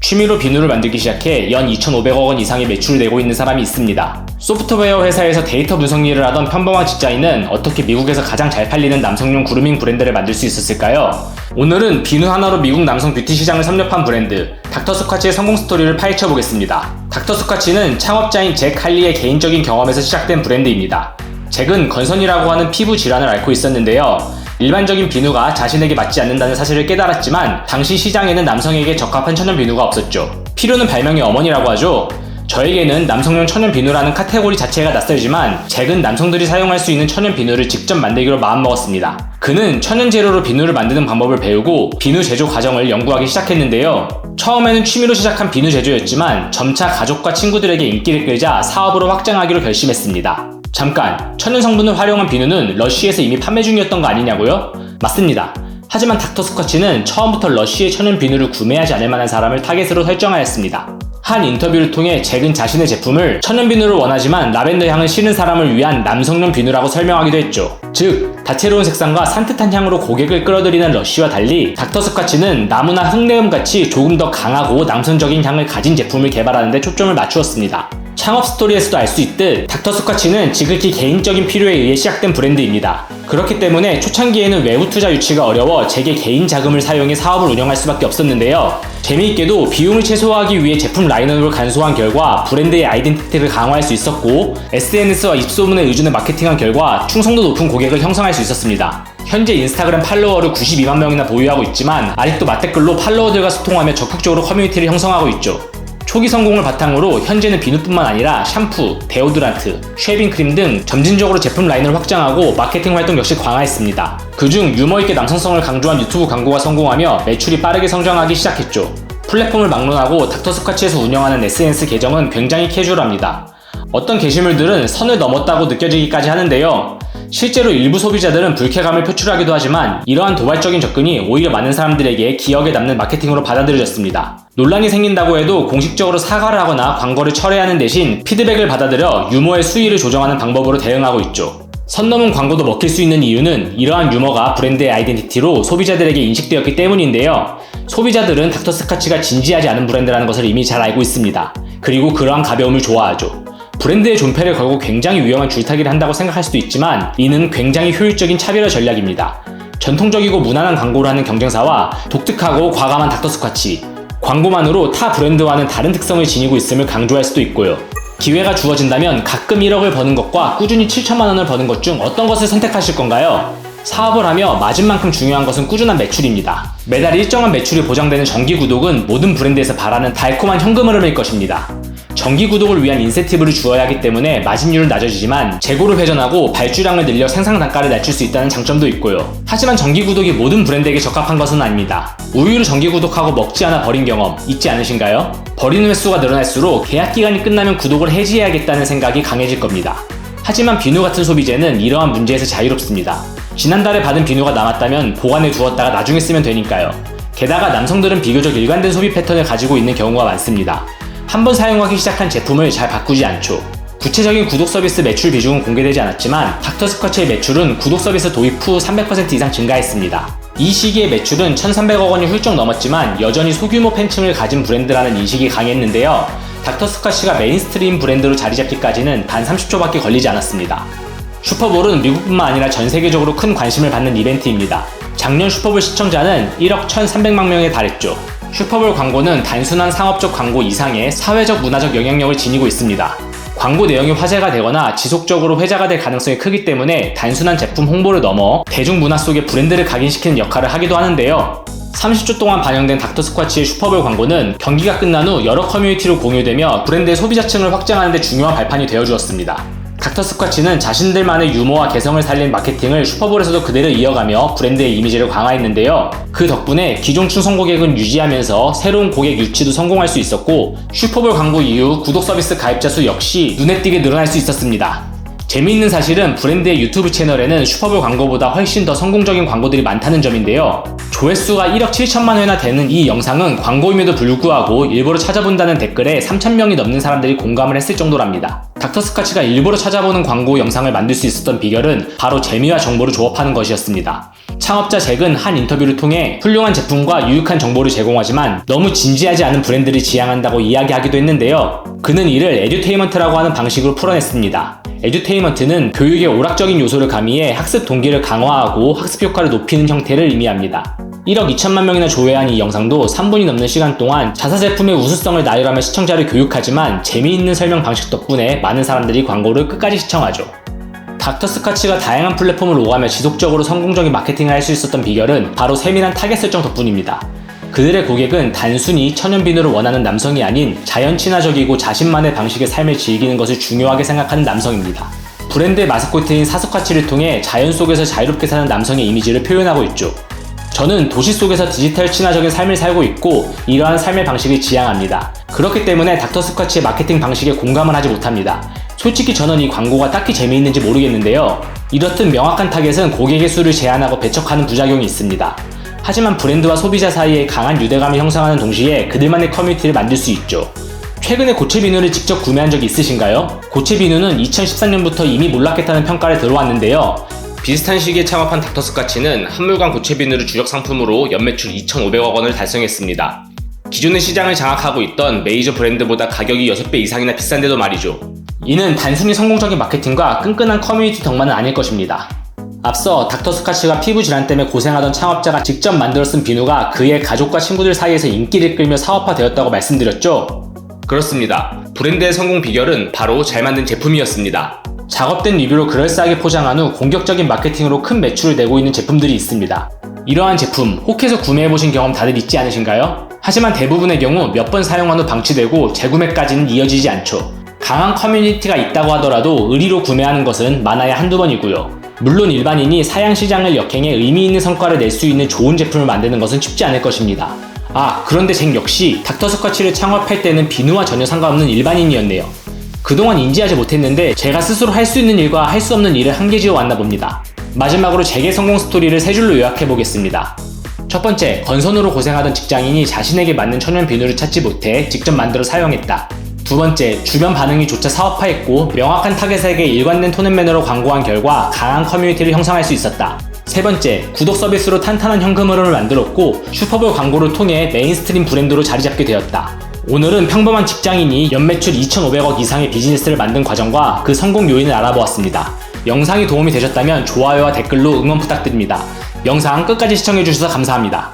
취미로 비누를 만들기 시작해 연 2,500억 원 이상의 매출을 내고 있는 사람이 있습니다. 소프트웨어 회사에서 데이터 분석 일을 하던 평범한 직장인은 어떻게 미국에서 가장 잘 팔리는 남성용 그루밍 브랜드를 만들 수 있었을까요? 오늘은 비누 하나로 미국 남성 뷰티 시장을 섭렵한 브랜드 닥터스쿼치의 성공 스토리를 파헤쳐보겠습니다. 닥터스쿼치는 창업자인 잭 할리의 개인적인 경험에서 시작된 브랜드입니다. 잭은 건선이라고 하는 피부 질환을 앓고 있었는데요. 일반적인 비누가 자신에게 맞지 않는다는 사실을 깨달았지만 당시 시장에는 남성에게 적합한 천연 비누가 없었죠. 필요는 발명의 어머니라고 하죠. 저에게는 남성용 천연 비누라는 카테고리 자체가 낯설지만 잭은 남성들이 사용할 수 있는 천연 비누를 직접 만들기로 마음먹었습니다. 그는 천연 재료로 비누를 만드는 방법을 배우고 비누 제조 과정을 연구하기 시작했는데요. 처음에는 취미로 시작한 비누 제조였지만 점차 가족과 친구들에게 인기를 끌자 사업으로 확장하기로 결심했습니다. 잠깐, 천연 성분을 활용한 비누는 러쉬에서 이미 판매 중이었던 거 아니냐고요? 맞습니다. 하지만 닥터스쿼치는 처음부터 러쉬의 천연 비누를 구매하지 않을 만한 사람을 타겟으로 설정하였습니다. 한 인터뷰를 통해 잭은 자신의 제품을 천연 비누를 원하지만 라벤더 향을 싫은 사람을 위한 남성용 비누라고 설명하기도 했죠. 즉, 다채로운 색상과 산뜻한 향으로 고객을 끌어들이는 러쉬와 달리 닥터스쿼치는 나무나 흙내음같이 조금 더 강하고 남성적인 향을 가진 제품을 개발하는 데 초점을 맞추었습니다. 창업 스토리에서도 알 수 있듯 닥터스쿼치는 지극히 개인적인 필요에 의해 시작된 브랜드입니다. 그렇기 때문에 초창기에는 외부 투자 유치가 어려워 잭의 개인 자금을 사용해 사업을 운영할 수밖에 없었는데요. 재미있게도 비용을 최소화하기 위해 제품 라인업을 간소화한 결과 브랜드의 아이덴티티를 강화할 수 있었고 SNS와 입소문에 의존해 마케팅한 결과 충성도 높은 고객을 형성할 수 있었습니다. 현재 인스타그램 팔로워를 92만 명이나 보유하고 있지만 아직도 맞댓글로 팔로워들과 소통하며 적극적으로 커뮤니티를 형성하고 있죠. 초기 성공을 바탕으로 현재는 비누뿐만 아니라 샴푸, 데오드란트, 쉐이빙 크림 등 점진적으로 제품 라인을 확장하고 마케팅 활동 역시 강화했습니다. 그중 유머있게 남성성을 강조한 유튜브 광고가 성공하며 매출이 빠르게 성장하기 시작했죠. 플랫폼을 막론하고 닥터스쿼치에서 운영하는 SNS 계정은 굉장히 캐주얼합니다. 어떤 게시물들은 선을 넘었다고 느껴지기까지 하는데요. 실제로 일부 소비자들은 불쾌감을 표출하기도 하지만 이러한 도발적인 접근이 오히려 많은 사람들에게 기억에 남는 마케팅으로 받아들여졌습니다. 논란이 생긴다고 해도 공식적으로 사과를 하거나 광고를 철회하는 대신 피드백을 받아들여 유머의 수위를 조정하는 방법으로 대응하고 있죠. 선 넘은 광고도 먹힐 수 있는 이유는 이러한 유머가 브랜드의 아이덴티티로 소비자들에게 인식되었기 때문인데요. 소비자들은 닥터스쿼치가 진지하지 않은 브랜드라는 것을 이미 잘 알고 있습니다. 그리고 그러한 가벼움을 좋아하죠. 브랜드의 존폐를 걸고 굉장히 위험한 줄타기를 한다고 생각할 수도 있지만 이는 굉장히 효율적인 차별화 전략입니다. 전통적이고 무난한 광고를 하는 경쟁사와 독특하고 과감한 닥터스쿼치, 광고만으로 타 브랜드와는 다른 특성을 지니고 있음을 강조할 수도 있고요. 기회가 주어진다면 가끔 1억을 버는 것과 꾸준히 7천만 원을 버는 것 중 어떤 것을 선택하실 건가요? 사업을 하며 맞은 만큼 중요한 것은 꾸준한 매출입니다. 매달 일정한 매출이 보장되는 정기 구독은 모든 브랜드에서 바라는 달콤한 현금 흐름일 것입니다. 정기 구독을 위한 인센티브를 주어야 하기 때문에 마진율은 낮아지지만 재고를 회전하고 발주량을 늘려 생산 단가를 낮출 수 있다는 장점도 있고요. 하지만 정기 구독이 모든 브랜드에게 적합한 것은 아닙니다. 우유를 정기 구독하고 먹지 않아 버린 경험 있지 않으신가요? 버리는 횟수가 늘어날수록 계약 기간이 끝나면 구독을 해지해야겠다는 생각이 강해질 겁니다. 하지만 비누 같은 소비재는 이러한 문제에서 자유롭습니다. 지난달에 받은 비누가 남았다면 보관해 두었다가 나중에 쓰면 되니까요. 게다가 남성들은 비교적 일관된 소비 패턴을 가지고 있는 경우가 많습니다. 한번 사용하기 시작한 제품을 잘 바꾸지 않죠. 구체적인 구독 서비스 매출 비중은 공개되지 않았지만 닥터스쿼치의 매출은 구독 서비스 도입 후 300% 이상 증가했습니다. 이 시기의 매출은 1,300억 원이 훌쩍 넘었지만 여전히 소규모 팬층을 가진 브랜드라는 인식이 강했는데요. 닥터스쿼치가 메인스트림 브랜드로 자리 잡기까지는 단 30초밖에 걸리지 않았습니다. 슈퍼볼은 미국뿐만 아니라 전 세계적으로 큰 관심을 받는 이벤트입니다. 작년 슈퍼볼 시청자는 1억 1,300만 명에 달했죠. 슈퍼볼 광고는 단순한 상업적 광고 이상의 사회적 문화적 영향력을 지니고 있습니다. 광고 내용이 화제가 되거나 지속적으로 회자가 될 가능성이 크기 때문에 단순한 제품 홍보를 넘어 대중문화 속에 브랜드를 각인시키는 역할을 하기도 하는데요. 30초 동안 반영된 닥터스쿼치의 슈퍼볼 광고는 경기가 끝난 후 여러 커뮤니티로 공유되며 브랜드의 소비자층을 확장하는 데 중요한 발판이 되어주었습니다. 닥터스쿼치는 자신들만의 유머와 개성을 살린 마케팅을 슈퍼볼에서도 그대로 이어가며 브랜드의 이미지를 강화했는데요. 그 덕분에 기존 충성 고객은 유지하면서 새로운 고객 유치도 성공할 수 있었고 슈퍼볼 광고 이후 구독 서비스 가입자 수 역시 눈에 띄게 늘어날 수 있었습니다. 재미있는 사실은 브랜드의 유튜브 채널에는 슈퍼볼 광고보다 훨씬 더 성공적인 광고들이 많다는 점인데요. 조회수가 1억 7천만 회나 되는 이 영상은 광고임에도 불구하고 일부러 찾아본다는 댓글에 3,000명이 넘는 사람들이 공감을 했을 정도랍니다. 닥터스카치가 일부러 찾아보는 광고 영상을 만들 수 있었던 비결은 바로 재미와 정보를 조합하는 것이었습니다. 창업자 잭은 한 인터뷰를 통해 훌륭한 제품과 유익한 정보를 제공하지만 너무 진지하지 않은 브랜드를 지향한다고 이야기하기도 했는데요. 그는 이를 에듀테인먼트라고 하는 방식으로 풀어냈습니다. 에듀테인먼트는 교육의 오락적인 요소를 가미해 학습 동기를 강화하고 학습 효과를 높이는 형태를 의미합니다. 1억 2천만 명이나 조회한 이 영상도 3분이 넘는 시간 동안 자사 제품의 우수성을 나열하며 시청자를 교육하지만 재미있는 설명 방식 덕분에 많은 사람들이 광고를 끝까지 시청하죠. 닥터스카치가 다양한 플랫폼을 오가며 지속적으로 성공적인 마케팅을 할 수 있었던 비결은 바로 세밀한 타겟 설정 덕분입니다. 그들의 고객은 단순히 천연 비누를 원하는 남성이 아닌 자연 친화적이고 자신만의 방식의 삶을 즐기는 것을 중요하게 생각하는 남성입니다. 브랜드의 마스코트인 사스카치를 통해 자연 속에서 자유롭게 사는 남성의 이미지를 표현하고 있죠. 저는 도시 속에서 디지털 친화적인 삶을 살고 있고 이러한 삶의 방식을 지향합니다. 그렇기 때문에 닥터스카치의 마케팅 방식에 공감을 하지 못합니다. 솔직히 저는 이 광고가 딱히 재미있는지 모르겠는데요. 이렇듯 명확한 타겟은 고객의 수를 제한하고 배척하는 부작용이 있습니다. 하지만 브랜드와 소비자 사이에 강한 유대감을 형성하는 동시에 그들만의 커뮤니티를 만들 수 있죠. 최근에 고체 비누를 직접 구매한 적이 있으신가요? 고체 비누는 2013년부터 이미 몰락했다는 평가를 들어왔는데요. 비슷한 시기에 창업한 닥터스카치는 한물간 고체 비누를 주력 상품으로 연매출 2,500억 원을 달성했습니다. 기존의 시장을 장악하고 있던 메이저 브랜드보다 가격이 6배 이상이나 비싼데도 말이죠. 이는 단순히 성공적인 마케팅과 끈끈한 커뮤니티 덕만은 아닐 것입니다. 앞서 닥터스카치가 피부 질환 때문에 고생하던 창업자가 직접 만들어 쓴 비누가 그의 가족과 친구들 사이에서 인기를 끌며 사업화되었다고 말씀드렸죠? 그렇습니다. 브랜드의 성공 비결은 바로 잘 만든 제품이었습니다. 작업된 리뷰로 그럴싸하게 포장한 후 공격적인 마케팅으로 큰 매출을 내고 있는 제품들이 있습니다. 이러한 제품 혹해서 구매해보신 경험 다들 있지 않으신가요? 하지만 대부분의 경우 몇 번 사용한 후 방치되고 재구매까지는 이어지지 않죠. 강한 커뮤니티가 있다고 하더라도 의리로 구매하는 것은 많아야 한두 번이고요. 물론 일반인이 사양 시장을 역행해 의미 있는 성과를 낼 수 있는 좋은 제품을 만드는 것은 쉽지 않을 것입니다. 그런데 잭 역시 닥터스카치를 창업할 때는 비누와 전혀 상관없는 일반인이었네요. 그동안 인지하지 못했는데 제가 스스로 할 수 있는 일과 할 수 없는 일을 한계지어 왔나 봅니다. 마지막으로 잭의 성공 스토리를 세 줄로 요약해 보겠습니다. 첫 번째, 건선으로 고생하던 직장인이 자신에게 맞는 천연 비누를 찾지 못해 직접 만들어 사용했다. 두 번째, 주변 반응이 좋자 사업화했고 명확한 타겟에게 일관된 톤 앤 매너로 광고한 결과 강한 커뮤니티를 형성할 수 있었다. 세 번째, 구독 서비스로 탄탄한 현금 흐름을 만들었고 슈퍼볼 광고를 통해 메인스트림 브랜드로 자리 잡게 되었다. 오늘은 평범한 직장인이 연매출 2,500억 이상의 비즈니스를 만든 과정과 그 성공 요인을 알아보았습니다. 영상이 도움이 되셨다면 좋아요와 댓글로 응원 부탁드립니다. 영상 끝까지 시청해주셔서 감사합니다.